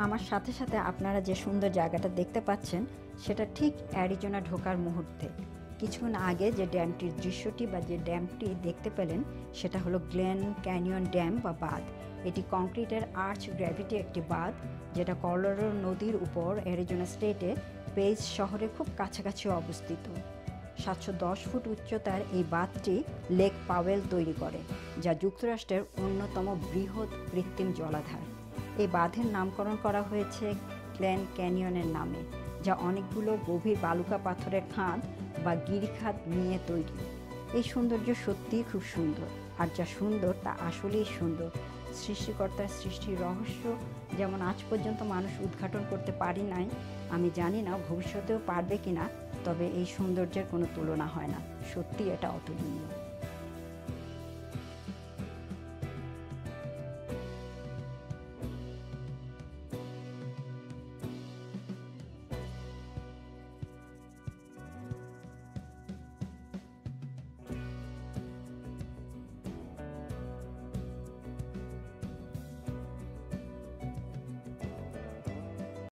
আমার সাথে সাথে আপনারা যে সুন্দর জায়গাটা দেখতে পাচ্ছেন সেটা ঠিক অ্যারিজোনা ঢোকার মুহূর্তে। কিছুক্ষণ আগে যে ড্যামটির দৃশ্যটি বা যে ড্যামটি দেখতে পেলেন সেটা হলো গ্লেন ক্যানিয়ন ড্যাম বা বাঁধ। এটি কংক্রিটের আর্চ গ্র্যাভিটি একটি বাঁধ, যেটা কলোরাডো নদীর উপর অ্যারিজোনা স্টেটে পেজ শহরে খুব কাছাকাছি অবস্থিত। 710 ফুট উচ্চতার এই বাঁধটি লেক পাওয়েল তৈরি করে, যা যুক্তরাষ্ট্রের অন্যতম বৃহৎ কৃত্রিম জলাধার। এই বাঁধের নামকরণ করা হয়েছে গ্লেন ক্যানিয়নের নামে, যা অনেকগুলো গভীর বালুকা পাথরের খাদ বা গিরিখাত নিয়ে তৈরি। এই সৌন্দর্য সত্যিই খুব সুন্দর, আর যা সুন্দর তা আসলেই সুন্দর। সৃষ্টিকর্তার সৃষ্টির রহস্য যেমন আজ পর্যন্ত মানুষ উদ্ঘাটন করতে পারি নাই, আমি জানি না ভবিষ্যতেও পারবে কিনা, তবে এই সৌন্দর্যের কোনো তুলনা হয় না। সত্যি এটা অতুলনীয়।